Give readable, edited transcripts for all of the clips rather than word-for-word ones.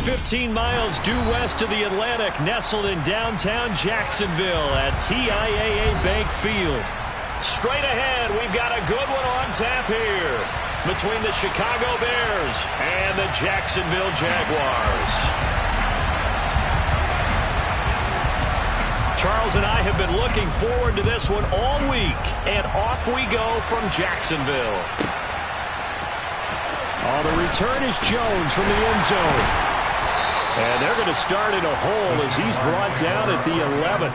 15 miles due west of the Atlantic, nestled in downtown Jacksonville at TIAA Bank Field. Straight ahead, we've got a good one on tap here between the Chicago Bears and the Jacksonville Jaguars. Charles and I have been looking forward to this one all week, and off we go from Jacksonville. Oh, the return is Jones from the end zone. And they're going to start in a hole as he's brought down at the 11.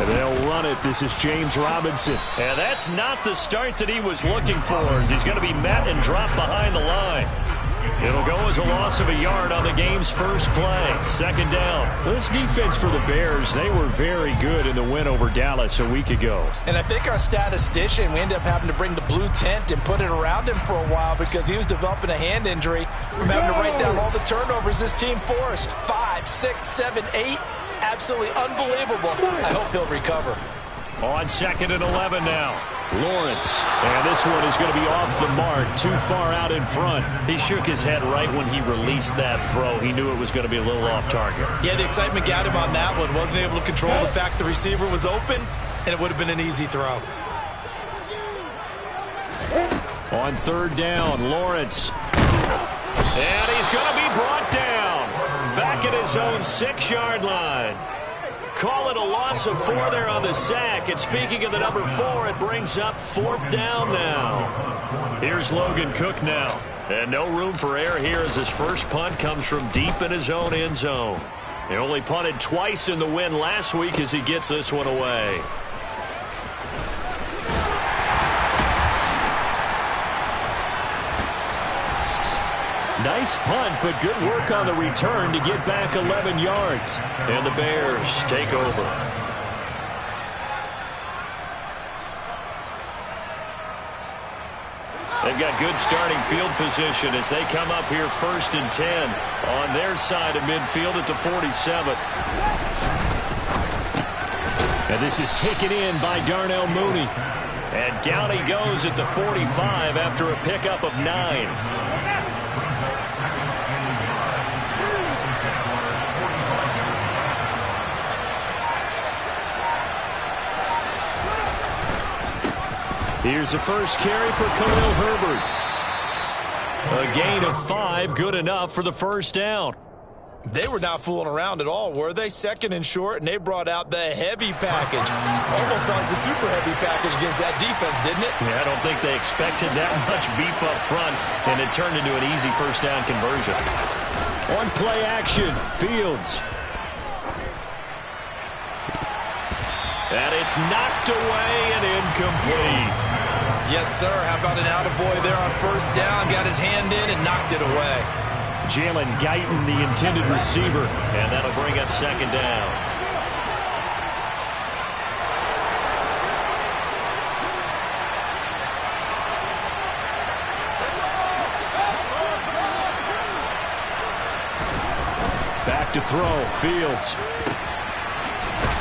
And they'll run it. This is James Robinson. And that's not the start that he was looking for, as he's going to be met and dropped behind the line. It'll go as a loss of a yard on the game's first play. Second down. This defense for the Bears, they were very good in the win over Dallas a week ago. And I think our statistician, we ended up having to bring the blue tent and put it around him for a while because he was developing a hand injury from having to write down all the turnovers this team forced. 5, 6, 7, 8. Absolutely unbelievable. I hope he'll recover. On second and 11 now. Lawrence. And this one is going to be off the mark, too far out in front. He shook his head right when he released that throw. He knew it was going to be a little off target. Yeah, the excitement got him on that one. Wasn't able to control the fact the receiver was open, and it would have been an easy throw. On third down, Lawrence. And he's going to be brought down. Back at his own 6-yard line. Call it a loss of 4 there on the sack. And speaking of the number 4, it brings up 4th down now. Here's Logan Cook now. And no room for error here as his first punt comes from deep in his own end zone. He only punted twice in the win last week as he gets this one away. Nice punt, but good work on the return to get back 11 yards. And the Bears take over. They've got good starting field position as they come up here 1st and 10 on their side of midfield at the 47. And this is taken in by Darnell Mooney. And down he goes at the 45 after a pickup of 9. Here's the first carry for Khalil Herbert. A gain of 5, good enough for the first down. They were not fooling around at all, were they? Second and short, and they brought out the heavy package. Almost like the super heavy package against that defense, didn't it? Yeah, I don't think they expected that much beef up front, and it turned into an easy first down conversion. On play action, Fields. And it's knocked away and incomplete. Yes, sir. How about an attaboy there on first down? Got his hand in and knocked it away. Jalen Guyton, the intended receiver, and that'll bring up second down. Back to throw, Fields.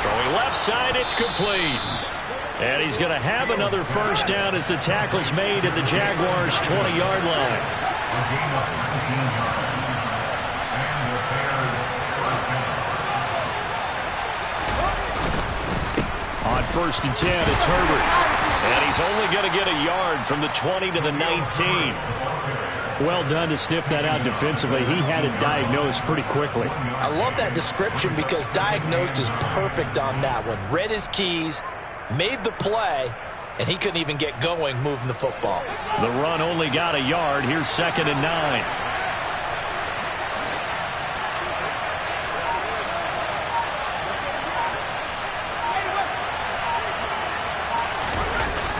Throwing left side, it's complete. And he's going to have another first down as the tackle's made at the Jaguars' 20-yard line. On 1st and 10, it's Herbert. And he's only going to get a yard from the 20 to the 19. Well done to sniff that out defensively. He had it diagnosed pretty quickly. I love that description because diagnosed is perfect on that one. Read his keys, made the play, and he couldn't even get going moving the football. The run only got a yard. Here's 2nd and 9.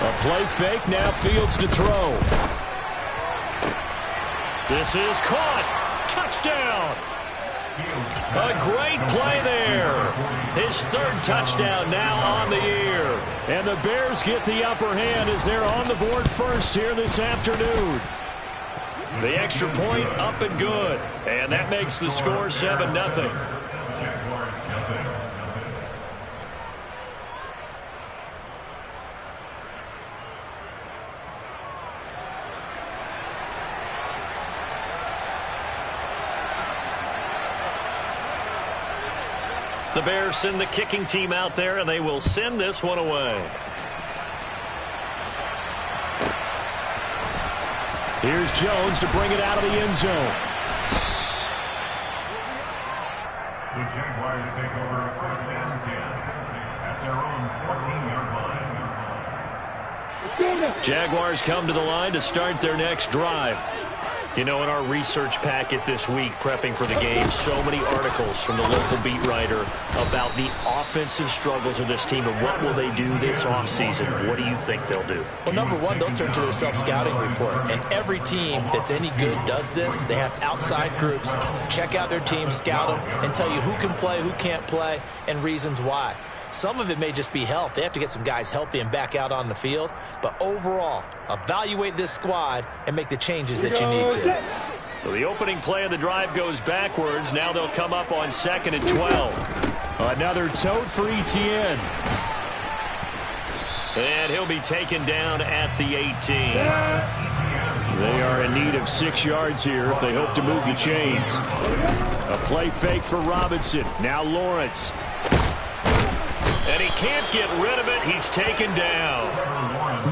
A play fake, now Fields to throw. This is caught. Touchdown. A great play there. His third touchdown now on the year. And the Bears get the upper hand as they're on the board first here this afternoon. The extra point up and good. And that makes the score 7-0. The Bears send the kicking team out there, and they will send this one away. Here's Jones to bring it out of the end zone. The Jaguars take over first and 10 at their own 14-yard line. Jaguars come to the line to start their next drive. You know, in our research packet this week, prepping for the game, so many articles from the local beat writer about the offensive struggles of this team and what will they do this offseason. What do you think they'll do? Well, number one, they'll turn to their self-scouting report. And every team that's any good does this. They have outside groups. Check out their team, scout them, and tell you who can play, who can't play, and reasons why. Some of it may just be health. They have to get some guys healthy and back out on the field. But overall, evaluate this squad and make the changes that you need to. So the opening play of the drive goes backwards. Now they'll come up on 2nd and 12. Another tote for Etienne. And he'll be taken down at the 18. They are in need of 6 yards here if they hope to move the chains. A play fake for Robinson. Now Lawrence. And he can't get rid of it. He's taken down.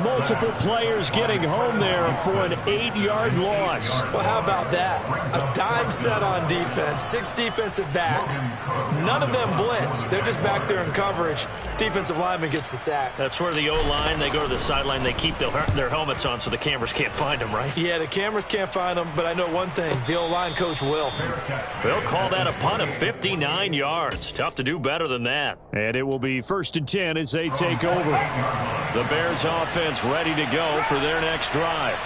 Multiple players getting home there for an 8-yard loss. Well, how about that? A dime set on defense, 6 defensive backs. None of them blitz. They're just back there in coverage. Defensive lineman gets the sack. That's where the O-line, they go to the sideline, they keep their helmets on so the cameras can't find them, right? Yeah, the cameras can't find them, but I know one thing. The O-line coach will. They'll call that a punt of 59 yards. Tough to do better than that. And it will be 1st and 10 as they take over. The Bears offense ready to go for their next drive.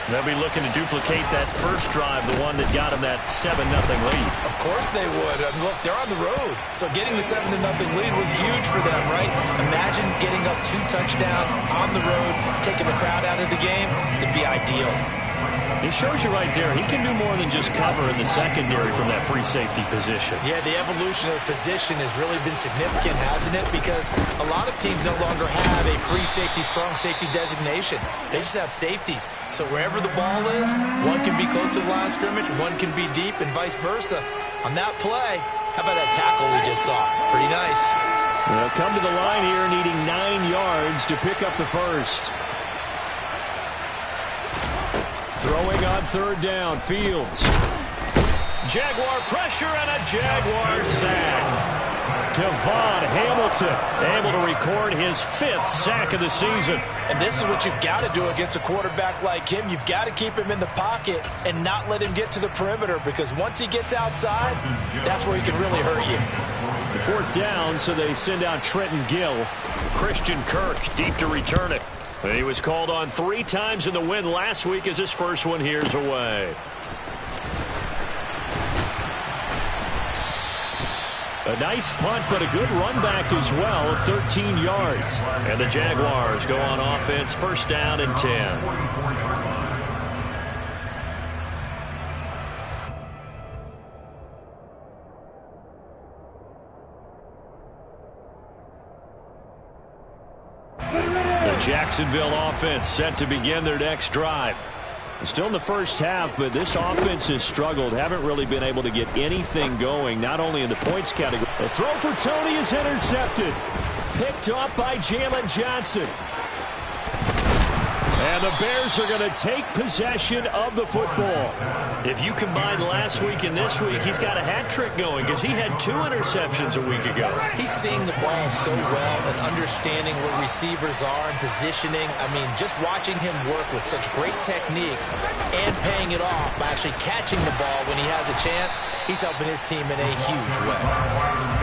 They'll be looking to duplicate that first drive, the one that got them that 7-0 lead. Of course they would. I mean, look, they're on the road. So getting the 7-0 lead was huge for them, right? Imagine getting up 2 touchdowns on the road, taking the crowd out of the game. It'd be ideal. It shows you right there, he can do more than just cover in the secondary from that free safety position. Yeah, the evolution of the position has really been significant, hasn't it? Because a lot of teams no longer have a free safety, strong safety designation. They just have safeties. So wherever the ball is, one can be close to the line of scrimmage, one can be deep, and vice versa. On that play, how about that tackle we just saw? Pretty nice. They'll come to the line here needing 9 yards to pick up the first. Throwing on 3rd down, Fields. Jaguar pressure and a Jaguar sack. Devon Hamilton able to record his 5th sack of the season. And this is what you've got to do against a quarterback like him. You've got to keep him in the pocket and not let him get to the perimeter, because once he gets outside, that's where he can really hurt you. 4th down, so they send out Trenton Gill. Christian Kirk deep to return it. He was called on 3 times in the win last week as his first one here's away. A nice punt, but a good run back as well of 13 yards. And the Jaguars go on offense, 1st down and 10. The Jacksonville offense set to begin their next drive. Still in the first half, but this offense has struggled. Haven't really been able to get anything going, not only in the points category. The throw for Tony is intercepted. Picked up by Jalen Johnson. And the Bears are going to take possession of the football. If you combine last week and this week, he's got a hat trick going because he had 2 interceptions a week ago. He's seeing the ball so well and understanding what receivers are and positioning. I mean, just watching him work with such great technique and paying it off by actually catching the ball when he has a chance, he's helping his team in a huge way.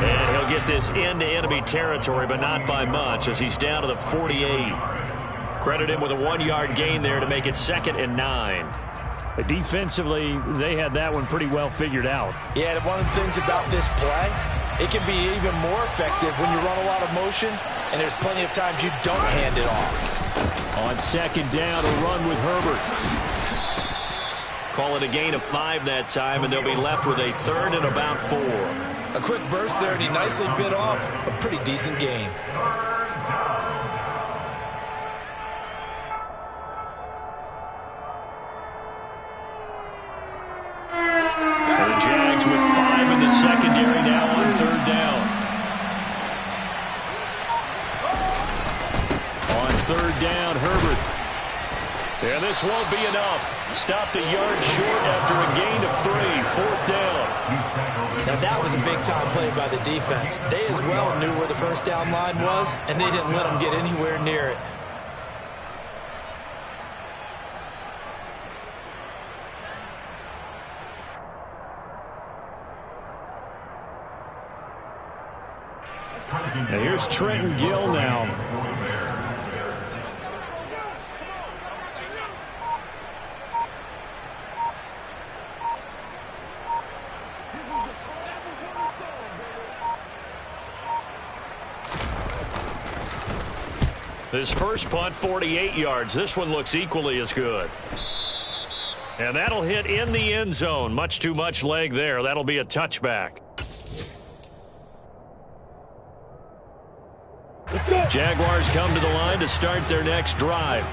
And he'll get this into enemy territory, but not by much as he's down to the 48. Credit him with a 1-yard gain there to make it 2nd and 9. Defensively, they had that one pretty well figured out. Yeah, and one of the things about this play, it can be even more effective when you run a lot of motion, and there's plenty of times you don't hand it off. On second down, a run with Herbert. Call it a gain of 5 that time, and they'll be left with a 3rd and about 4. A quick burst there, and he nicely bit off a pretty decent gain. The Jags with 5 in the secondary now on 3rd down. On 3rd down, Herbert. And this won't be enough. Stopped a yard short after a gain of 3. 4th down. Now that was a big-time play by the defense. They as well knew where the first down line was, and they didn't let them get anywhere near it. Now here's Trenton Gill now. This first punt, 48 yards. This one looks equally as good. And that'll hit in the end zone. Much too much leg there. That'll be a touchback. Jaguars come to the line to start their next drive.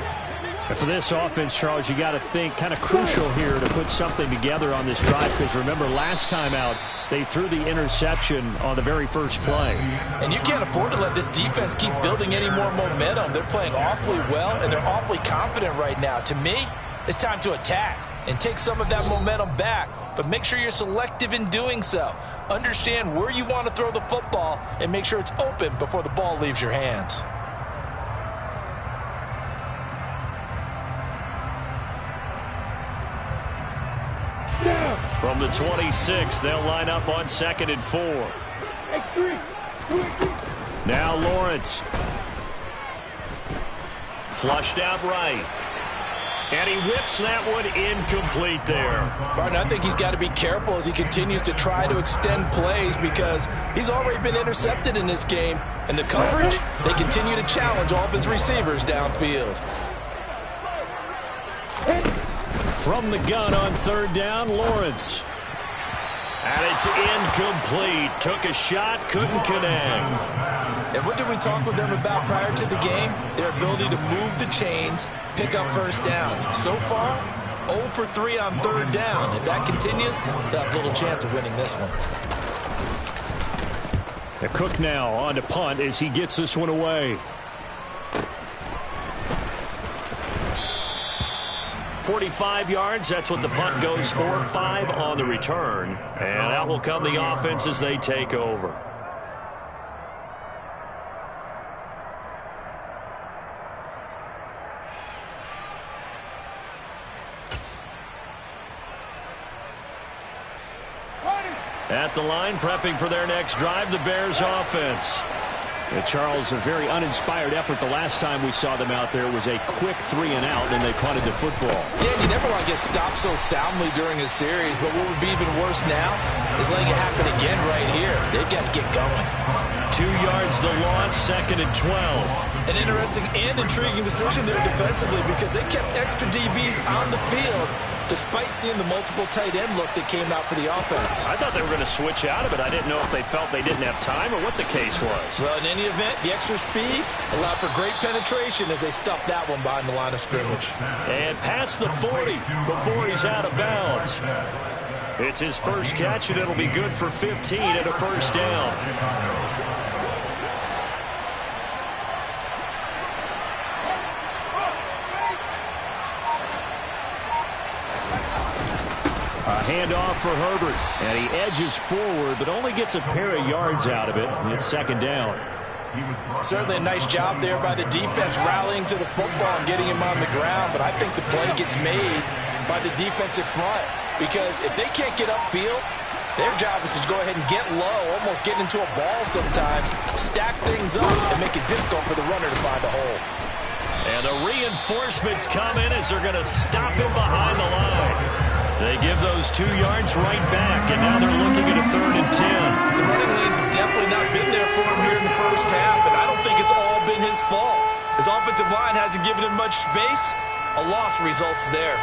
And for this offense, Charles, you got to think kind of crucial here to put something together on this drive, because remember last time out they threw the interception on the very first play. And you can't afford to let this defense keep building any more momentum. They're playing awfully well, and they're awfully confident right now. To me, it's time to attack and take some of that momentum back, but make sure you're selective in doing so. Understand where you want to throw the football and make sure it's open before the ball leaves your hands. From the 26, they'll line up on 2nd and 4. Now Lawrence. Flushed out right. And he whips that one incomplete there. Martin, I think he's got to be careful as he continues to try to extend plays, because he's already been intercepted in this game. And the coverage, they continue to challenge all of his receivers downfield. From the gun on 3rd down, Lawrence. And it's incomplete. Took a shot, couldn't connect. And what did we talk with them about prior to the game? Their ability to move the chains, pick up first downs. So far, 0 for 3 on 3rd down. If that continues, they'll have little chance of winning this one. The Cook now on to punt as he gets this one away. 45 yards, that's what the punt goes for. 5 on the return. And out will come the offense as they take over. At the line, prepping for their next drive, the Bears offense. Charles, a very uninspired effort the last time we saw them out there. Was a quick 3 and out, and they punted the football. Yeah, and you never want to get stopped so soundly during a series, but what would be even worse now is letting it happen again right here. They've got to get going. 2 yards the loss, 2nd and 12. An interesting and intriguing decision there defensively, because they kept extra DBs on the field despite seeing the multiple tight end look that came out for the offense. I thought they were going to switch out of it. I didn't know if they felt they didn't have time or what the case was. Well, in any event, the extra speed allowed for great penetration as they stuffed that one behind the line of scrimmage. And past the 40 before he's out of bounds. It's his first catch, and it'll be good for 15 and a first down. A handoff for Herbert, and he edges forward, but only gets a pair of yards out of it. It's 2nd down. Certainly a nice job there by the defense rallying to the football and getting him on the ground, but I think the play gets made by the defensive front, because if they can't get upfield, their job is to go ahead and get low, almost get into a ball sometimes, stack things up, and make it difficult for the runner to find a hole. And the reinforcements come in as they're going to stop him behind the line. They give those 2 yards right back, and now they're looking at a 3rd and 10. The running lanes have definitely not been there for him here in the first half, and I don't think it's all been his fault. His offensive line hasn't given him much space. A loss results there.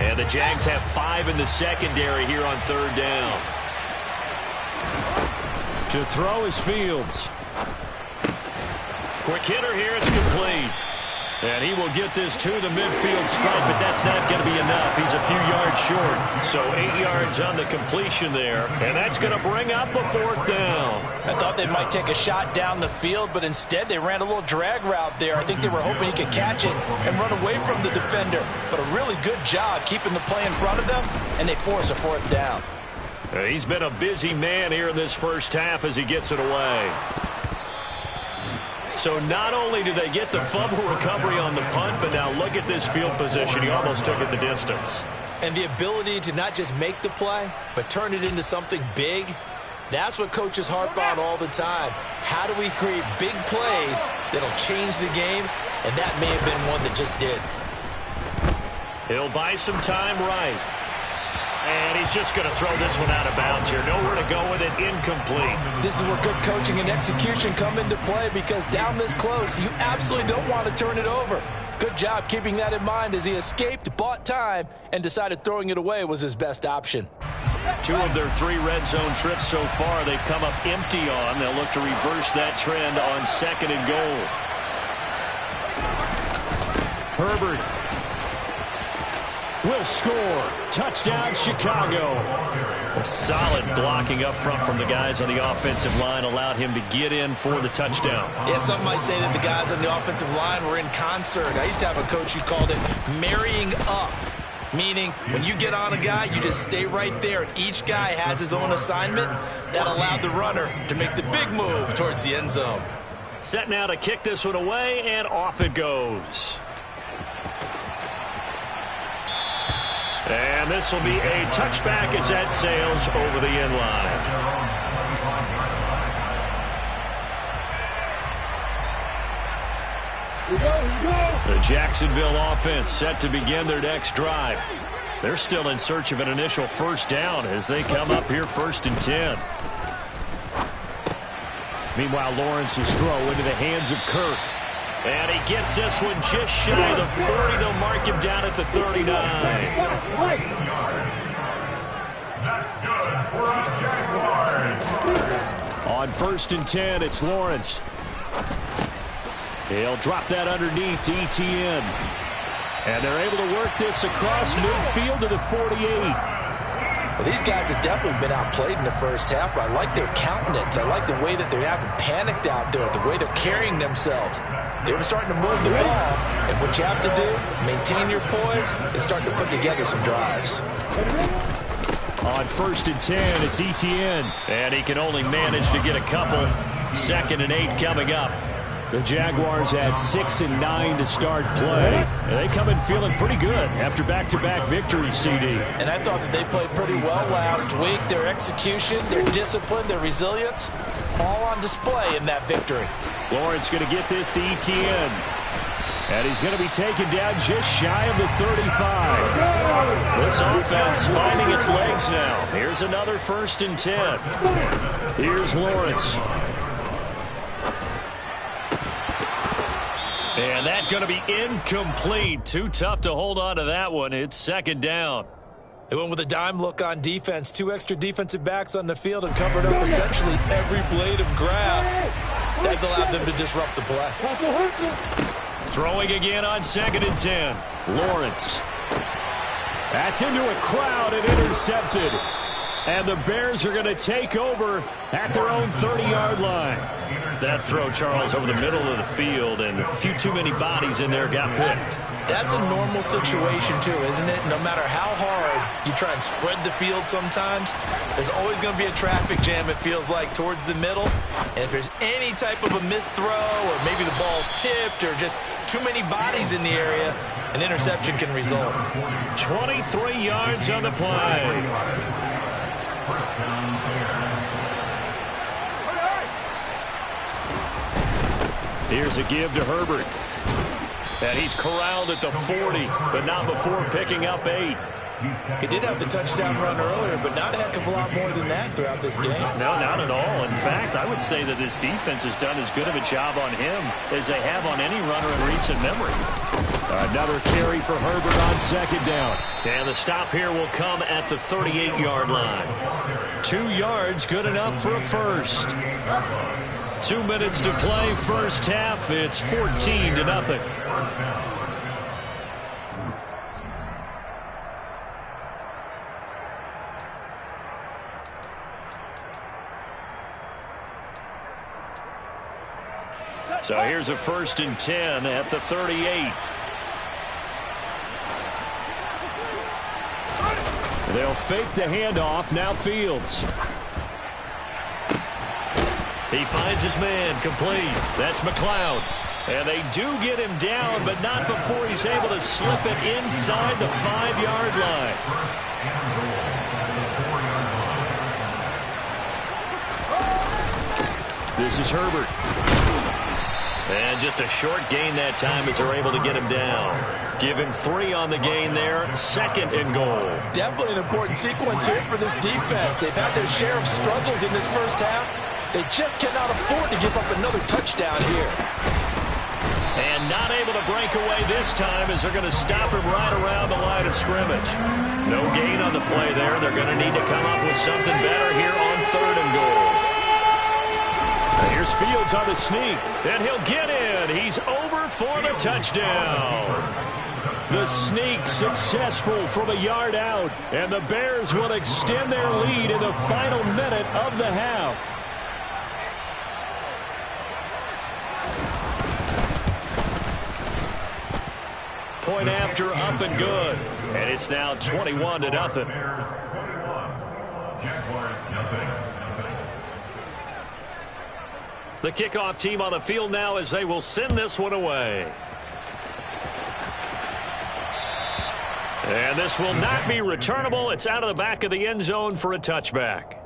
And the Jags have 5 in the secondary here on 3rd down. To throw is Fields. Quick hitter here, it's complete. And he will get this to the midfield stripe, but that's not going to be enough. He's a few yards short. So 8 yards on the completion there. And that's going to bring up a 4th down. I thought they might take a shot down the field, but instead they ran a little drag route there. I think they were hoping he could catch it and run away from the defender. But a really good job keeping the play in front of them, and they force a 4th down. He's been a busy man here in this first half as he gets it away. So not only do they get the fumble recovery on the punt, but now look at this field position. He almost took it the distance. And the ability to not just make the play, but turn it into something big, that's what coaches harp on all the time. How do we create big plays that'll change the game? And that may have been one that just did. He'll buy some time right. And he's just going to throw this one out of bounds here. Nowhere to go with it. Incomplete. This is where good coaching and execution come into play, because down this close, you absolutely don't want to turn it over. Good job keeping that in mind as he escaped, bought time, and decided throwing it away was his best option. 2 of their 3 red zone trips so far they've come up empty on. They'll look to reverse that trend on 2nd and goal. Herbert will score. Touchdown, Chicago. Solid blocking up front from the guys on the offensive line allowed him to get in for the touchdown. Yeah, some might say that the guys on the offensive line were in concert. I used to have a coach who called it marrying up, meaning when you get on a guy, you just stay right there, and each guy has his own assignment. That allowed the runner to make the big move towards the end zone. Set now to kick this one away, and off it goes. And this will be a touchback as that sails over the end line. The Jacksonville offense set to begin their next drive. They're still in search of an initial 1st down as they come up here 1st and 10. Meanwhile, Lawrence's throw into the hands of Kirk. And he gets this one just shy of the 40. They'll mark him down at the 39. That's good for a Jaguars. On 1st and 10, it's Lawrence. He'll drop that underneath to Etienne. And they're able to work this across midfield to the 48. Well, these guys have definitely been outplayed in the first half, but I like their countenance. I like the way that they haven't panicked out there, the way they're carrying themselves. They're starting to move the ball, and what you have to do, maintain your poise and start to put together some drives. On 1st and 10, it's Etienne. And he can only manage to get a couple. 2nd and 8 coming up. The Jaguars had 6 and 9 to start play. And they come in feeling pretty good after back-to-back victories, CD. And I thought that they played pretty well last week. Their execution, their discipline, their resilience, all on display in that victory. Lawrence going to get this to Etienne. And he's going to be taken down just shy of the 35. This offense finding its legs now. Here's another 1st and 10. Here's Lawrence. And that's going to be incomplete. Too tough to hold on to that one. It's 2nd down. They went with a dime look on defense. 2 extra defensive backs on the field and covered up essentially every blade of grass. That allowed them to disrupt the play. Throwing again on 2nd and 10. Lawrence. That's into a crowd and intercepted. And the Bears are going to take over at their own 30-yard line. That throw, Charles, over the middle of the field, and a few too many bodies in there got picked. That's a normal situation too, isn't it? No matter how hard you try and spread the field sometimes, there's always going to be a traffic jam, it feels like, towards the middle. And if there's any type of a missed throw or maybe the ball's tipped or just too many bodies in the area, an interception can result. 23 yards on the play. Here's a give to Herbert. And he's corralled at the 40, but not before picking up 8. He did have the touchdown run earlier, but not a heck of a lot more than that throughout this game. No, not at all. In fact, I would say that this defense has done as good of a job on him as they have on any runner in recent memory. Another carry for Herbert on second down. And the stop here will come at the 38-yard line. 2 yards, good enough for a first. 2 minutes to play, first half. It's 14-0. So here's a 1st and 10 at the 38. They'll fake the handoff. Now Fields. He finds his man, complete. That's McLeod. And they do get him down, but not before he's able to slip it inside the 5-yard line. This is Herbert. And just a short gain that time as they're able to get him down. Give him 3 on the gain there. 2nd and goal. Definitely an important sequence here for this defense. They've had their share of struggles in this first half. They just cannot afford to give up another touchdown here. And not able to break away this time as they're going to stop him right around the line of scrimmage. No gain on the play there. They're going to need to come up with something better here on 3rd and goal. Here's Fields on the sneak, and he'll get in. He's over for the touchdown. The sneak successful from a yard out, and the Bears will extend their lead in the final minute of the half. Point after, up and good, and it's now 21-0. The kickoff team on the field now as they will send this one away. And this will not be returnable. It's out of the back of the end zone for a touchback.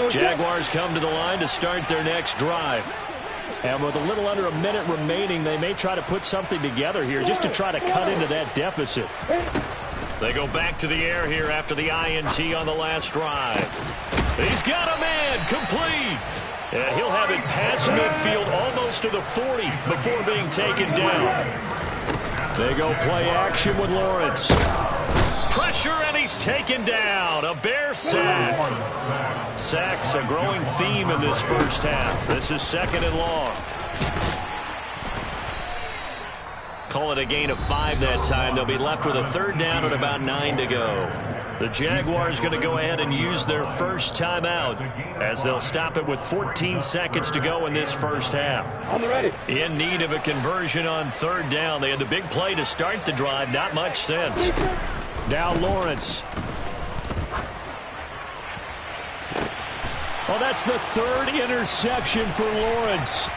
Jaguars come to the line to start their next drive. And with a little under a minute remaining, they may try to put something together here just to try to cut into that deficit. They go back to the air here after the INT on the last drive. He's got a man, complete. And he'll have it past midfield almost to the 40 before being taken down. They go play action with Lawrence. Pressure, and he's taken down. A Bear sack. Sacks a growing theme in this first half. This is 2nd and long. Call it a gain of 5 that time. They'll be left with a 3rd down and about 9 to go. The Jaguars going to go ahead and use their first timeout as they'll stop it with 14 seconds to go in this first half. On the ready. In need of a conversion on 3rd down. They had the big play to start the drive. Not much since. Now Lawrence. Well, that's the 3rd interception for Lawrence.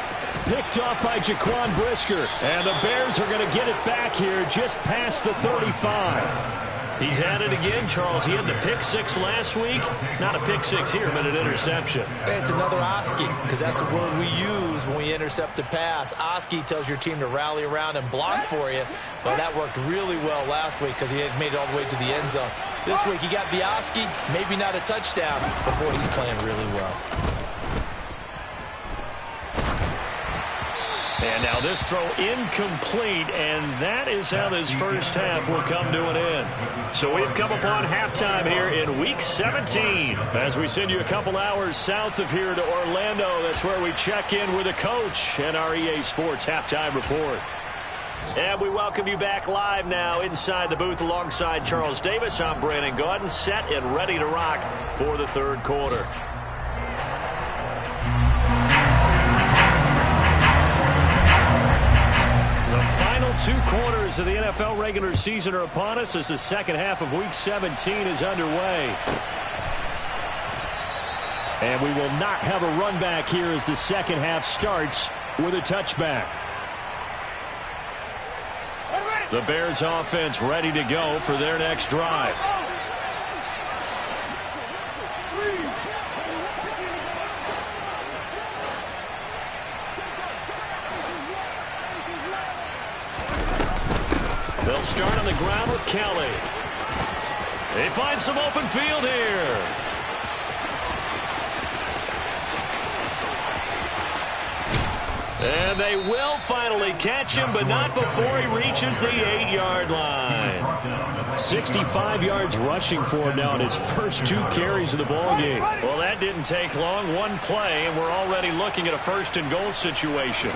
Picked off by Jaquan Brisker. And the Bears are going to get it back here just past the 35. He's at it again, Charles. He had the pick 6 last week. Not a pick 6 here, but an interception. It's another Oski, because that's the word we use when we intercept a pass. Oski tells your team to rally around and block for you. Well, that worked really well last week because he had made it all the way to the end zone. This week he got the Oski, maybe not a touchdown, but boy, he's playing really well. And now this throw incomplete, and that is how this first half will come to an end. So we've come upon halftime here in Week 17. As we send you a couple hours south of here to Orlando, that's where we check in with the coach and our EA Sports Halftime Report. And we welcome you back live now inside the booth alongside Charles Davis. I'm Brandon Gaudin, set and ready to rock for the 3rd quarter. final 2 quarters of the NFL regular season are upon us as the second half of Week 17 is underway. And we will not have a run back here as the second half starts with a touchback. The Bears offense ready to go for their next drive. They'll start on the ground with Kelly. They find some open field here. And they will finally catch him, but not before he reaches the 8-yard line. 65 yards rushing for him now in his first 2 carries of the ball game. Well, that didn't take long. 1 play, and we're already looking at a first-and-goal situation.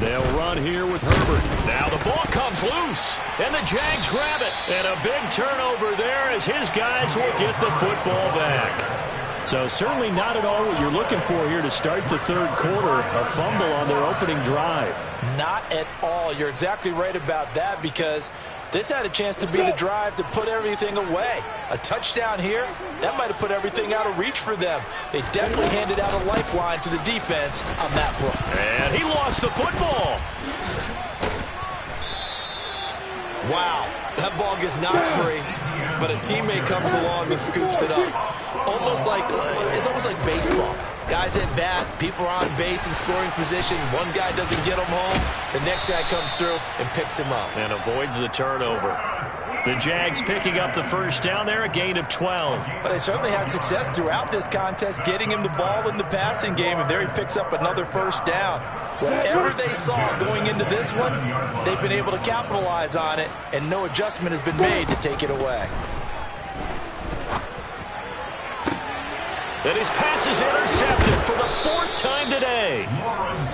They'll run here with Herbert. Now the ball comes loose, and the Jags grab it. And a big turnover there as his guys will get the football back. So certainly not at all what you're looking for here to start the third quarter. A fumble on their opening drive. Not at all. You're exactly right about that, because this had a chance to be the drive to put everything away. A touchdown here, that might have put everything out of reach for them. They definitely handed out a lifeline to the defense on that play. And he lost the football. Wow, that ball gets knocked free, but a teammate comes along and scoops it up. It's almost like baseball. Guys at bat, people are on base in scoring position. One guy doesn't get him home. The next guy comes through and picks him up. And avoids the turnover. The Jags picking up the first down there, a gain of 12. But they certainly had success throughout this contest, getting him the ball in the passing game, and there he picks up another first down. Whatever they saw going into this one, they've been able to capitalize on it, and no adjustment has been made to take it away. And his pass is intercepted for the 4th time today.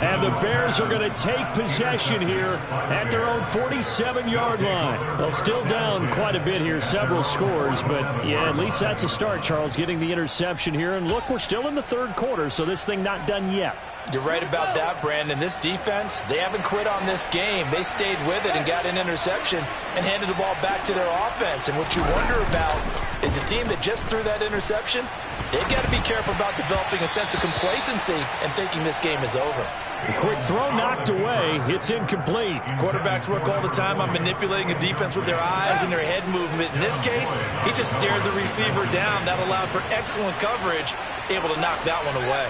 And the Bears are going to take possession here at their own 47-yard line. Well, still down quite a bit here, several scores, but yeah, at least that's a start, Charles, getting the interception here. And look, we're still in the third quarter, so this thing not done yet. You're right about that, Brandon. This defense, they haven't quit on this game. They stayed with it and got an interception and handed the ball back to their offense. And what you wonder about is a team that just threw that interception, they've got to be careful about developing a sense of complacency and thinking this game is over. A quick throw knocked away. It's incomplete. Quarterbacks work all the time on manipulating a defense with their eyes and their head movement. In this case, he just stared the receiver down. That allowed for excellent coverage, able to knock that one away.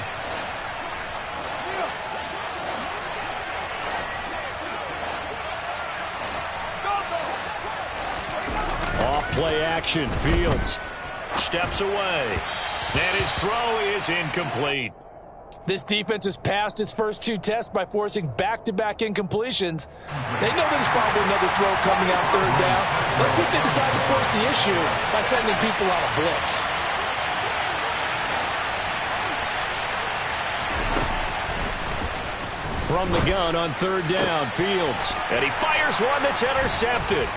Off-play action. Fields steps away. And his throw is incomplete. This defense has passed its first 2 tests by forcing back-to-back incompletions. They know there's probably another throw coming out third down. Let's see if they decide to force the issue by sending people on a blitz. From the gun on third down, Fields. And he fires one that's intercepted.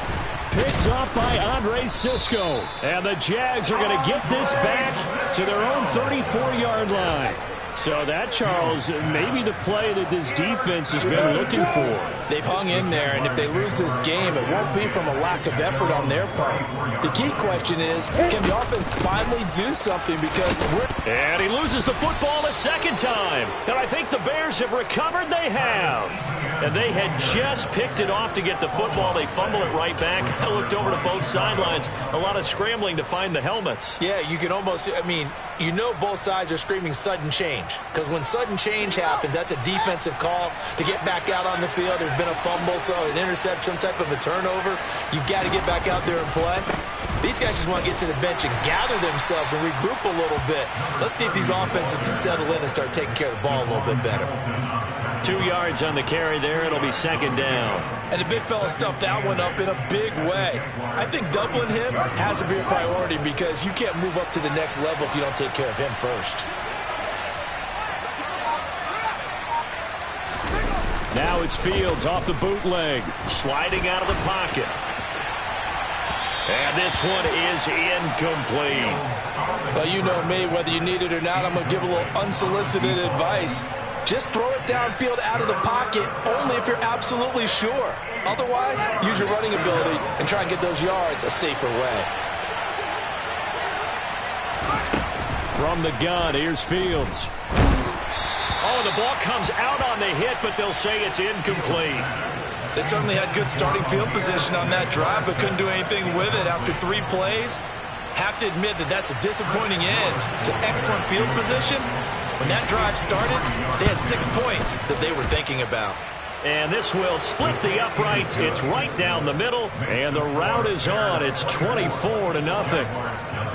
Picked up by Andre Sisco. And the Jags are going to get this back to their own 34-yard line. So that, Charles, may be the play that this defense has been looking for. They've hung in there, and if they lose this game, it won't be from a lack of effort on their part. The key question is, can the offense finally do something? And he loses the football a second time. And I think the Bears have recovered. They have. And they had just picked it off to get the football. They fumble it right back. I looked over to both sidelines. A lot of scrambling to find the helmets. Yeah, you can almost, you know both sides are screaming sudden change. Because when sudden change happens, that's a defensive call to get back out on the field. There's been a fumble, so an interception, some type of a turnover. You've got to get back out there and play. These guys just want to get to the bench and gather themselves and regroup a little bit. Let's see if these offenses can settle in and start taking care of the ball a little bit better. 2 yards on the carry there. It'll be second down. And the big fella stuffed that one up in a big way. I think doubling him has to be a priority because you can't move up to the next level if you don't take care of him first. Now it's Fields off the bootleg. Sliding out of the pocket. And this one is incomplete. Well, you know me, whether you need it or not, I'm going to give a little unsolicited advice. Just throw it downfield out of the pocket only if you're absolutely sure. Otherwise, use your running ability and try and get those yards a safer way. From the gun, here's Fields. Oh, the ball comes out on the hit, but they'll say it's incomplete. They certainly had good starting field position on that drive, but couldn't do anything with it after 3 plays. Have to admit that that's a disappointing end to excellent field position. When that drive started, they had 6 points that they were thinking about. And this will split the uprights. It's right down the middle, and the route is on. It's 24-0.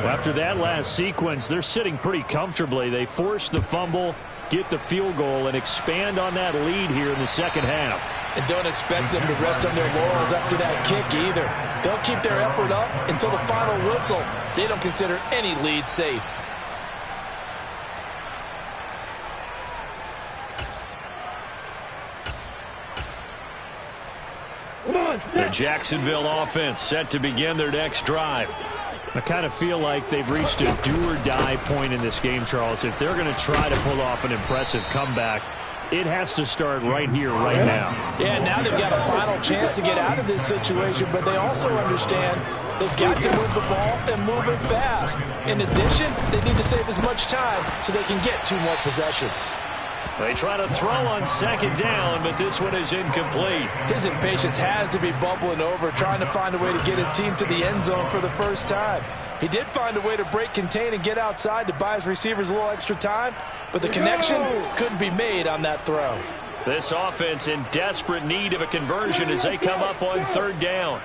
After that last sequence, they're sitting pretty comfortably. They force the fumble, get the field goal, and expand on that lead here in the second half. And don't expect them to rest on their laurels after that kick either. They'll keep their effort up until the final whistle. They don't consider any lead safe. The Jacksonville offense set to begin their next drive. I kind of feel like they've reached a do-or-die point in this game, Charles. If they're going to try to pull off an impressive comeback, it has to start right here, right now. Yeah, now they've got a final chance to get out of this situation, but they also understand they've got to move the ball and move it fast. In addition, they need to save as much time so they can get 2 more possessions. They try to throw on second down, but this one is incomplete. His impatience has to be bubbling over, trying to find a way to get his team to the end zone for the first time. He did find a way to break contain and get outside to buy his receivers a little extra time, but the connection couldn't be made on that throw. This offense in desperate need of a conversion as they come up on third down.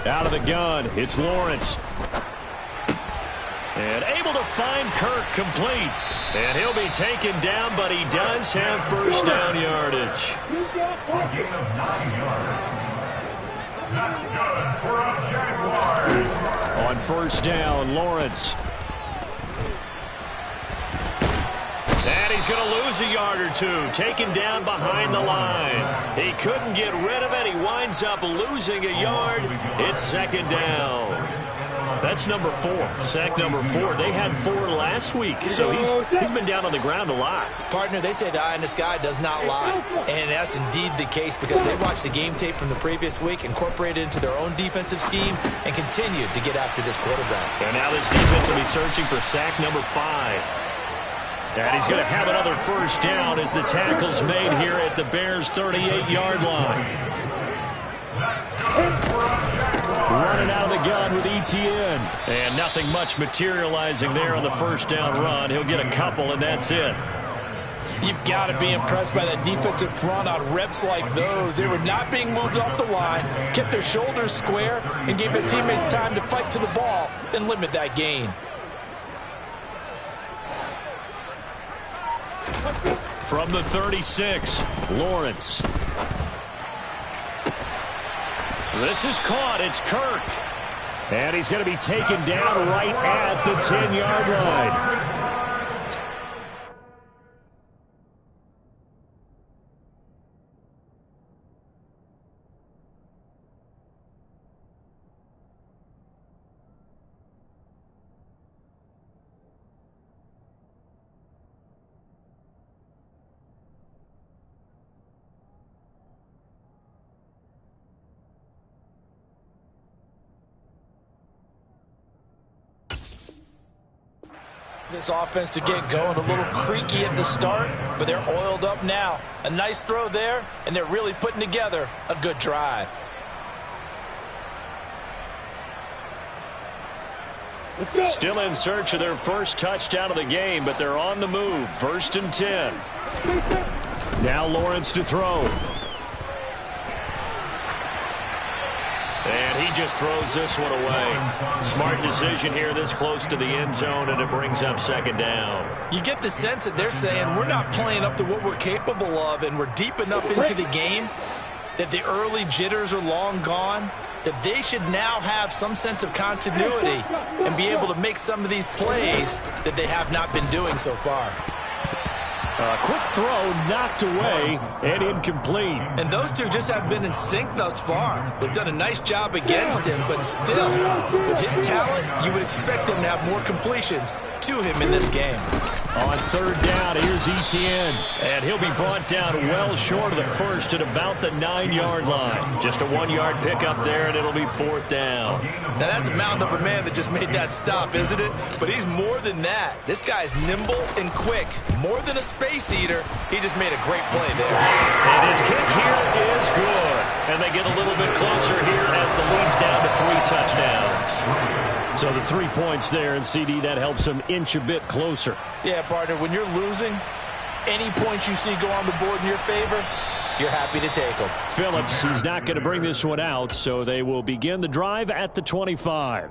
Out of the gun, it's Lawrence. And able to find Kirk complete. And he'll be taken down, but he does have first down yardage. A gain of 9 yards. That's good for a Jaguars. On first down, Lawrence. And he's going to lose a yard or 2, taken down behind the line. He couldn't get rid of it. He winds up losing a yard. It's second down. That's number 4, sack number 4. They had 4 last week, so he's been down on the ground a lot. Partner, they say the eye in the sky does not lie, and that's indeed the case because they watched the game tape from the previous week, incorporated it into their own defensive scheme, and continued to get after this quarterback. And now this defense will be searching for sack number 5. And he's going to have another first down as the tackle's made here at the Bears' 38-yard line. Running out of the gun with ETN. And nothing much materializing there on the first down run. He'll get a couple, and that's it. You've got to be impressed by that defensive front on reps like those. They were not being moved off the line, kept their shoulders square, and gave their teammates time to fight to the ball and limit that gain. From the 36, Lawrence. This is caught. It's Kirk. And he's going to be taken down right at the 10-yard line. This offense to get going, a little creaky at the start, but they're oiled up now. A nice throw there, and they're really putting together a good drive. Still in search of their first touchdown of the game, but they're on the move. 1st and 10. Now Lawrence to throw. And he just throws this one away. Smart decision here this close to the end zone, and it brings up second down. You get the sense that they're saying we're not playing up to what we're capable of, and we're deep enough into the game that the early jitters are long gone, that they should now have some sense of continuity and be able to make some of these plays that they have not been doing so far. Quick throw knocked away and incomplete. And those two just haven't been in sync thus far. They've done a nice job against him, but still, with his talent, you would expect him to have more completions to him in this game. On third down, here's Etienne. And he'll be brought down well short of the first at about the 9-yard line. Just a 1-yard pickup there, and it'll be fourth down. Now, that's a mountain of a man that just made that stop, isn't it? But he's more than that. This guy's nimble and quick. More than a space eater. He just made a great play there. And his kick here is good. And they get a little bit closer here as the lead's down to 3 touchdowns. So the 3 points there, and CD, that helps him inch a bit closer. Yeah, partner, when you're losing, any points you see go on the board in your favor, you're happy to take them. Phillips, he's not going to bring this one out, so they will begin the drive at the 25.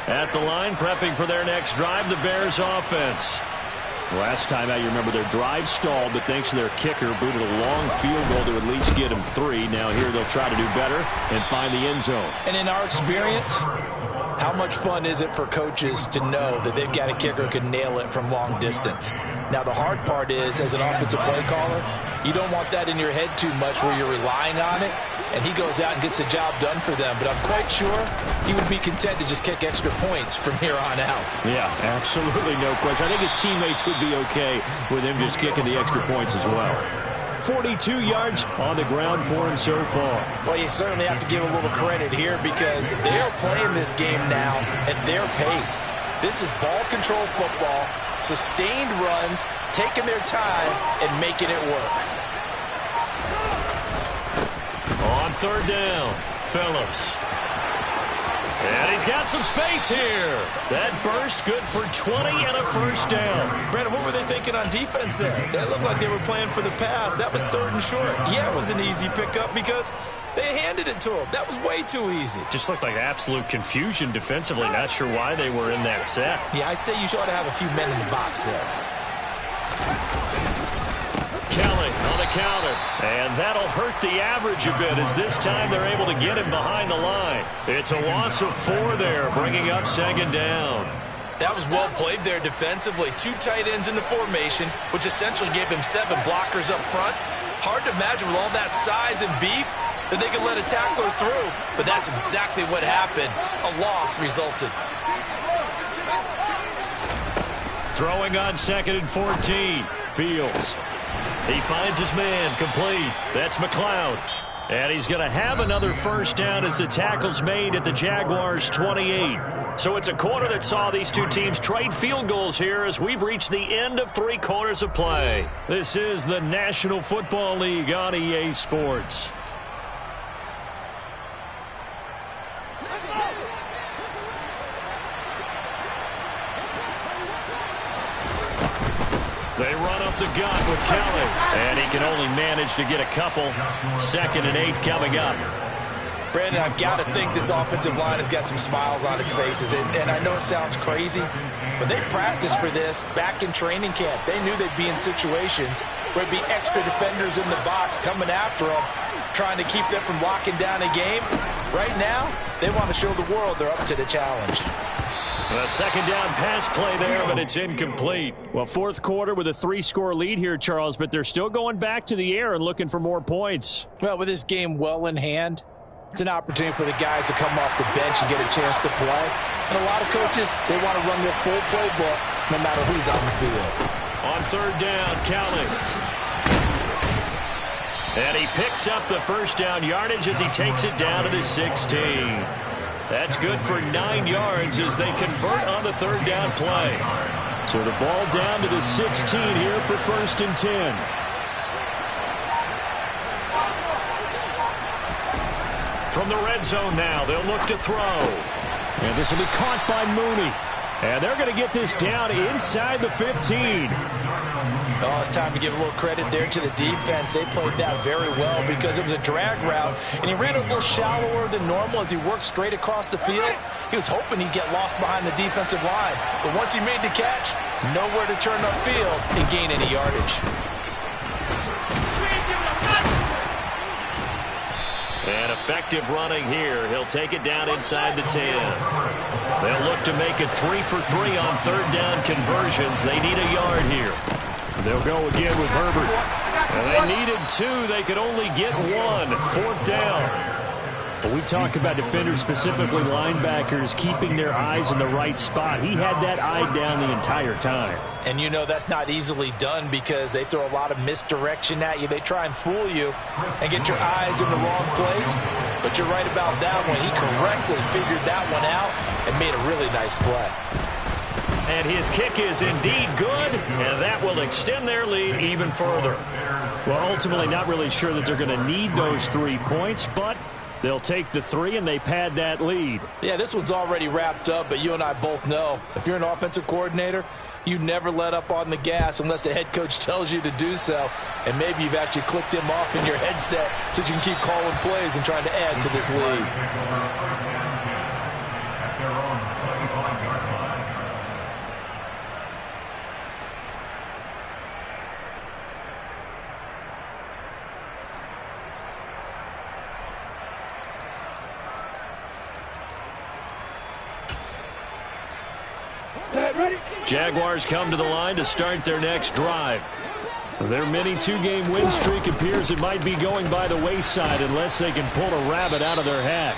At the line, prepping for their next drive, the Bears offense. Last time out, you remember their drive stalled, but thanks to their kicker, booted a long field goal to at least get him 3. Now here they'll try to do better and find the end zone. And in our experience, how much fun is it for coaches to know that they've got a kicker who can nail it from long distance? Now, the hard part is, as an offensive play caller, you don't want that in your head too much where you're relying on it, and he goes out and gets the job done for them. But I'm quite sure he would be content to just kick extra points from here on out. Yeah, absolutely no question. I think his teammates would be okay with him just kicking the extra points as well. 42 yards on the ground for him so far. Well, you certainly have to give a little credit here because they are playing this game now at their pace. This is ball control football, sustained runs, taking their time and making it work. On third down, Phillips. And he's got some space here. That burst good for 20 and a first down. Brandon, what were they thinking on defense there? They looked like they were playing for the pass. That was third and short. Yeah, it was an easy pickup because they handed it to him. That was way too easy. Just looked like absolute confusion defensively. Not sure why they were in that set. Yeah, I'd say you ought to have a few men in the box there. Kelly on the counter. And that'll hurt the average a bit as this time they're able to get him behind the line. It's a loss of 4 there, bringing up second down. That was well played there defensively. 2 tight ends in the formation, which essentially gave him 7 blockers up front. Hard to imagine with all that size and beef that they could let a tackler through. But that's exactly what happened. A loss resulted. Throwing on second and 14. Fields. He finds his man complete. That's McLeod. And he's going to have another first down as the tackle's made at the Jaguars' 28. So it's a quarter that saw these two teams trade field goals here as we've reached the end of 3 quarters of play. This is the National Football League on EA Sports. They run up the gut with Kelly, and he can only manage to get a couple. 2nd and 8 coming up. Brandon, I've got to think this offensive line has got some smiles on its faces, and I know it sounds crazy, but they practiced for this back in training camp. They knew they'd be in situations where there'd be extra defenders in the box coming after them, trying to keep them from locking down a game. Right now, they want to show the world they're up to the challenge. A second down pass play there, but it's incomplete. Well, fourth quarter with a 3-score lead here, Charles, but they're still going back to the air and looking for more points. Well, with this game well in hand, it's an opportunity for the guys to come off the bench and get a chance to play. And a lot of coaches, they want to run their full playbook no matter who's on the field. On third down, Kelly. And he picks up the first down yardage as he takes it down to the 16. That's good for 9 yards as they convert on the third down play. So the ball down to the 16 here for 1st and 10. From the red zone now, they'll look to throw. And this will be caught by Mooney. And they're going to get this down inside the 15. Oh, it's time to give a little credit there to the defense. They played that very well because it was a drag route, and he ran a little shallower than normal as he worked straight across the field. He was hoping he'd get lost behind the defensive line, but once he made the catch, nowhere to turn upfield and gain any yardage. And effective running here. He'll take it down inside the 10. They'll look to make it 3 for 3 on third down conversions. They need a yard here. They'll go again with Herbert. And they needed 2. They could only get 1. 4th down. When we talk about defenders, specifically linebackers, keeping their eyes in the right spot, he had that eye down the entire time. And you know that's not easily done because they throw a lot of misdirection at you. They try and fool you and get your eyes in the wrong place. But you're right about that one. He correctly figured that one out and made a really nice play. And his kick is indeed good, and that will extend their lead even further. Well, ultimately not really sure that they're going to need those 3 points, but they'll take the 3 and they pad that lead. Yeah, this one's already wrapped up, but you and I both know if you're an offensive coordinator, you never let up on the gas unless the head coach tells you to do so. And maybe you've actually clicked him off in your headset so you can keep calling plays and trying to add to this lead. Jaguars come to the line to start their next drive. Their mini 2-game win streak appears it might be going by the wayside unless they can pull a rabbit out of their hat.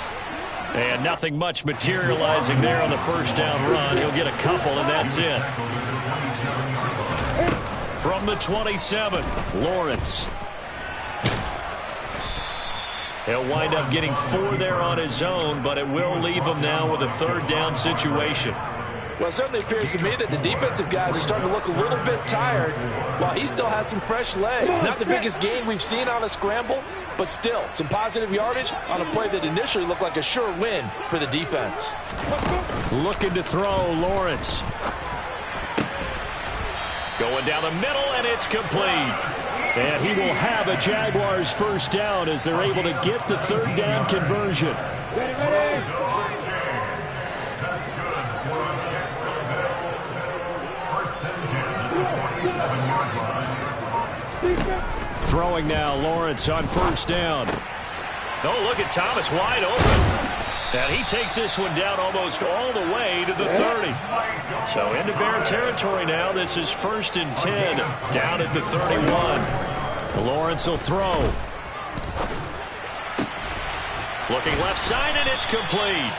And nothing much materializing there on the first down run. He'll get a couple, and that's it. From the 27, Lawrence. He'll wind up getting 4 there on his own, but it will leave him now with a third down situation. Well, it certainly appears to me that the defensive guys are starting to look a little bit tired while he still has some fresh legs. Not the biggest gain we've seen on a scramble, but still some positive yardage on a play that initially looked like a sure win for the defense. Looking to throw, Lawrence. Going down the middle, and it's complete. And he will have a Jaguars first down as they're able to get the third down conversion. Throwing now, Lawrence on first down. Oh, look at Thomas wide open. And he takes this one down almost all the way to the 30. So into Bear territory now. This is 1st and 10 down at the 31. Lawrence will throw. Looking left side, and it's complete.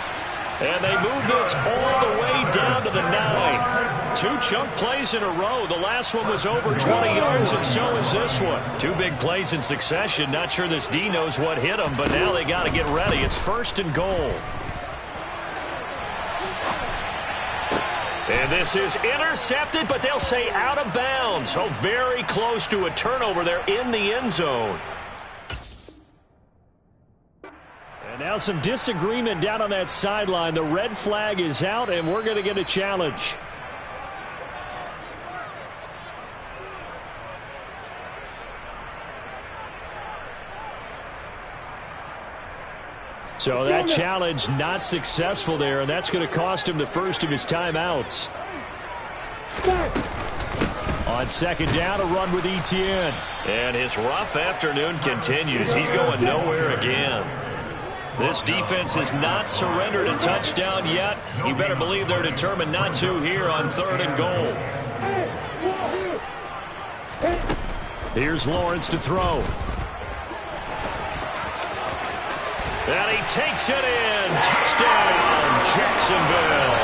And they move this all the way down to the 9. 2 chunk plays in a row. The last one was over 20 yards, and so is this one. 2 big plays in succession. Not sure this D knows what hit him, but now they got to get ready. It's 1st and goal. And this is intercepted, but they'll say out of bounds. So very close to a turnover there in the end zone. Now some disagreement down on that sideline. The red flag is out, and we're going to get a challenge. So that challenge not successful there, and that's going to cost him the first of his timeouts. On second down, a run with Etienne. And his rough afternoon continues. He's going nowhere again. This defense has not surrendered a touchdown yet. You better believe they're determined not to here on 3rd and goal. Here's Lawrence to throw. And he takes it in. Touchdown, Jacksonville.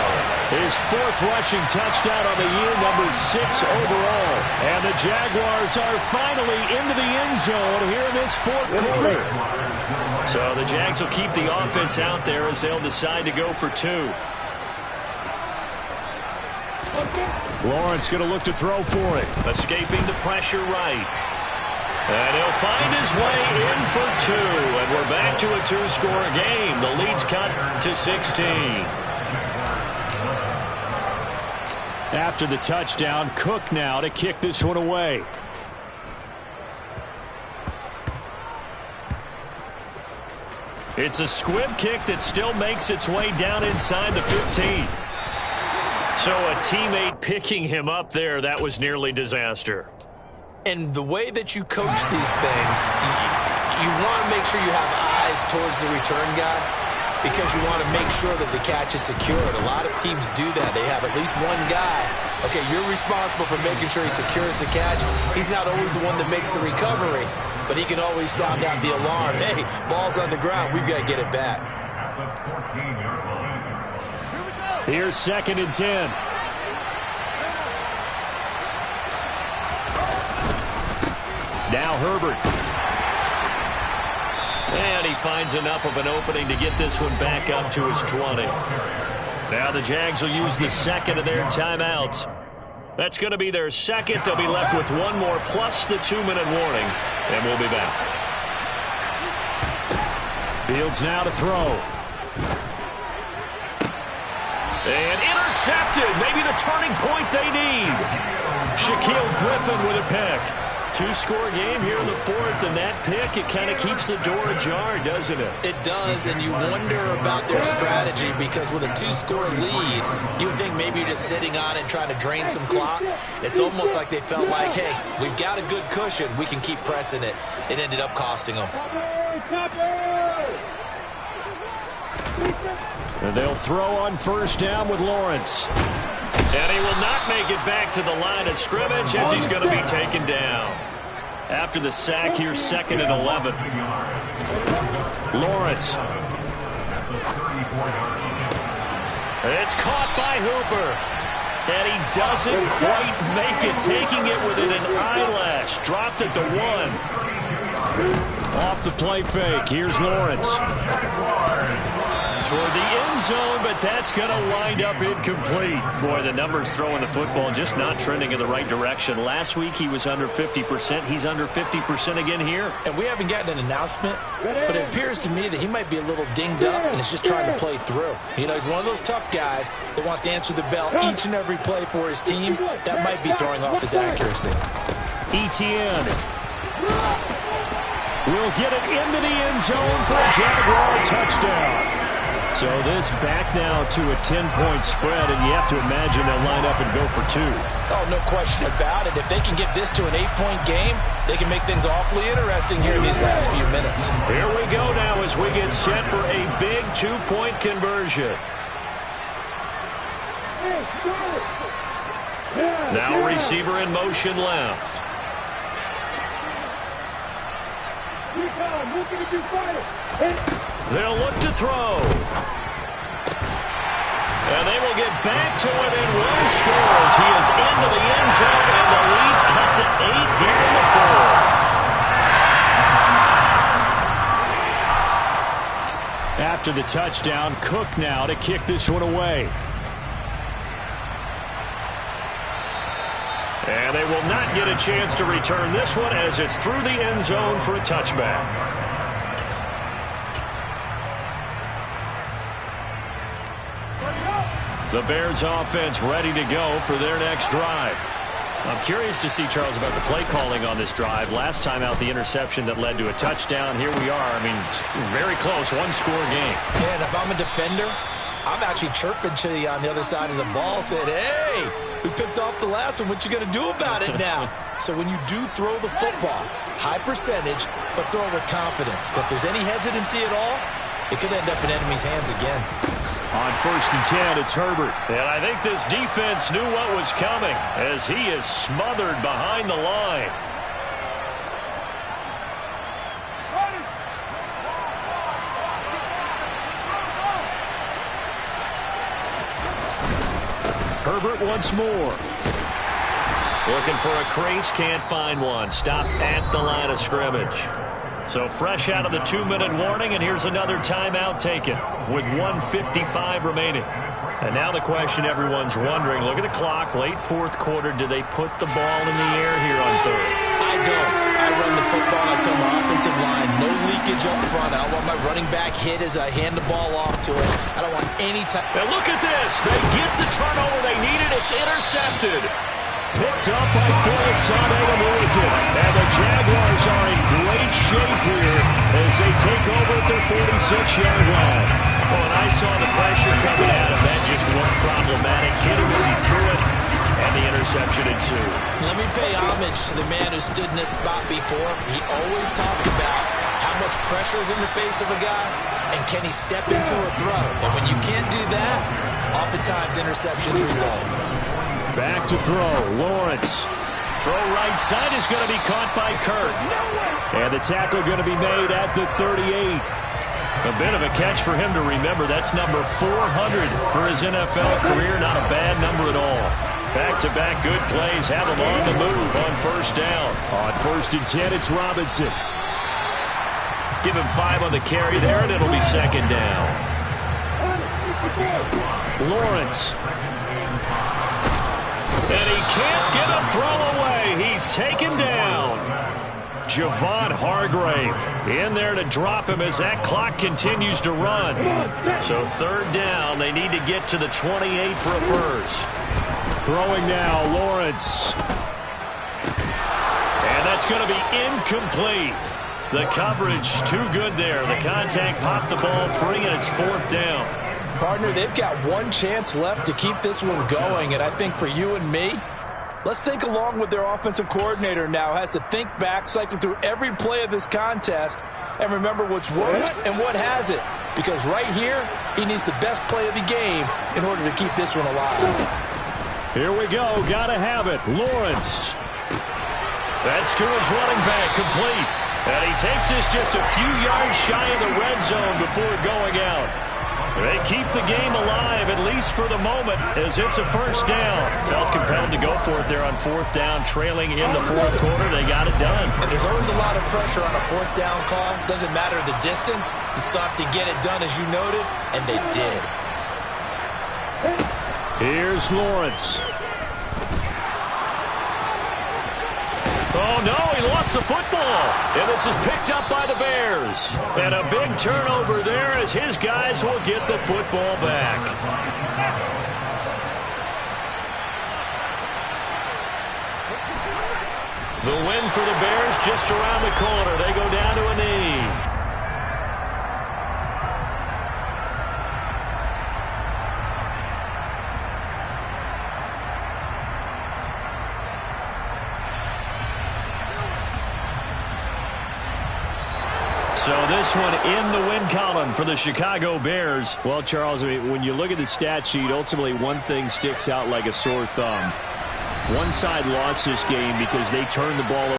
His 4th rushing touchdown on the year, number 6 overall. And the Jaguars are finally into the end zone here in this 4th quarter. So the Jags will keep the offense out there as they'll decide to go for 2. Lawrence going to look to throw for it. Escaping the pressure right. And he'll find his way in for 2. And we're back to a 2-score game. The lead's cut to 16. After the touchdown, Cook now to kick this one away. It's a squib kick that still makes its way down inside the 15. So a teammate picking him up there, that was nearly disaster. And the way that you coach these things, you want to make sure you have eyes towards the return guy because you want to make sure that the catch is secured. A lot of teams do that. They have at least one guy. Okay, you're responsible for making sure he secures the catch. He's not always the one that makes the recovery, but he can always sound out the alarm. Hey, ball's on the ground. We've got to get it back. Here's 2nd and 10. Now Herbert. And he finds enough of an opening to get this one back up to his 20. Now the Jags will use the 2nd of their timeouts. That's going to be their 2nd. They'll be left with one more plus the 2-minute warning. And we'll be back. Fields now to throw. And intercepted. Maybe the turning point they need. Shaquille Griffin with a pick. 2-score game here in the 4th, and that pick, it kind of keeps the door ajar, doesn't it? It does, and you wonder about their strategy because with a 2-score lead, you would think maybe you're just sitting on it trying to drain some clock. It's almost like they felt like, hey, we've got a good cushion. We can keep pressing it. It ended up costing them. And they'll throw on 1st down with Lawrence. And he will not make it back to the line of scrimmage as he's going to be taken down. After the sack, here's 2nd and 11. Lawrence. It's caught by Hooper. And he doesn't quite make it, taking it within an eyelash. Dropped at the 1. Off the play fake. Here's Lawrence. Toward the end zone, but that's going to wind up incomplete. Boy, the numbers throwing the football just not trending in the right direction. Last week he was under 50%. He's under 50% again here. And we haven't gotten an announcement, but it appears to me that he might be a little dinged up and is just trying to play through. You know, he's one of those tough guys that wants to answer the bell each and every play for his team. That might be throwing off his accuracy. ETN will get it into the end zone for a Jaguar touchdown. So this back now to a 10-point spread, and you have to imagine they'll line up and go for 2. Oh, no question about it. If they can get this to an 8-point game, they can make things awfully interesting here in these last few minutes. Here we go now as we get set for a big 2-point conversion. Now receiver in motion left. They'll look to throw. And they will get back to it, and one scores. He is into the end zone, and the lead's cut to 8 here in the 4th. After the touchdown, Cook now to kick this one away. And they will not get a chance to return this one as it's through the end zone for a touchback. The Bears offense ready to go for their next drive. I'm curious to see, Charles, about the play calling on this drive. Last time out, the interception that led to a touchdown. Here we are. I mean, very close, 1-score game. And if I'm a defender, I'm actually chirping to you on the other side of the ball, saying, hey, we picked off the last one. What you going to do about it now? So when you do throw the football, high percentage, but throw it with confidence. Because if there's any hesitancy at all, it could end up in enemy's hands again. On 1st and 10, it's Herbert. And I think this defense knew what was coming as he is smothered behind the line. Herbert once more. Looking for a crease, can't find one. Stopped at the line of scrimmage. So fresh out of the 2-minute warning, and here's another timeout taken with 1:55 remaining. And now the question everyone's wondering, look at the clock, late 4th quarter, do they put the ball in the air here on 3rd? I don't. I run the football. I tell my offensive line, no leakage up front. I don't want my running back hit as I hand the ball off to him. I don't want any time. And look at this. They get the turnover they needed. It's intercepted. Picked up by Phil Sane-American. And the Jaguars are in great shape here as they take over at their 46-yard line. Well, and I saw the pressure coming at him. That just looked problematic. Hit him as he threw it, and the interception ensued. Let me pay homage to the man who stood in this spot before. He always talked about how how much pressure is in the face of a guy, and can he step into a throw? And when you can't do that, oftentimes interceptions result. Back to throw. Lawrence. Throw right side is going to be caught by Kirk. And the tackle going to be made at the 38. A bit of a catch for him to remember. That's number 400 for his NFL career. Not a bad number at all. Back-to-back good plays have him on the move on first down. On 1st and 10, it's Robinson. Give him 5 on the carry there, and it'll be 2nd down. Lawrence. And he can't get a throw away. He's taken down. Javon Hargrave in there to drop him as that clock continues to run. So 3rd down, they need to get to the 28 for a first. Throwing now, Lawrence. And that's going to be incomplete. The coverage too good there. The contact popped the ball free, and it's 4th down. Partner, they've got one chance left to keep this one going, and I think for you and me, let's think along with their offensive coordinator now. Has to think back, cycle through every play of this contest, and remember what's worked and what hasn't. Because right here, he needs the best play of the game in order to keep this one alive. Here we go. Got to have it. Lawrence. That's to his running back, complete. And he takes this just a few yards shy of the red zone before going out. They keep the game alive, at least for the moment, as it's a first down. Felt compelled to go for it there on 4th down, trailing in the 4th quarter. They got it done. And there's always a lot of pressure on a 4th down call. Doesn't matter the distance. You still have to get it done, as you noted, and they did. Here's Lawrence. Oh, no, he lost the football. And this is picked up by the Bears. And a big turnover there as his guys will get the football back. The win for the Bears just around the corner. They go down to a knee. So this one in the win column for the Chicago Bears. Well, Charles, I mean, when you look at the stat sheet, ultimately one thing sticks out like a sore thumb. One side lost this game because they turned the ball over.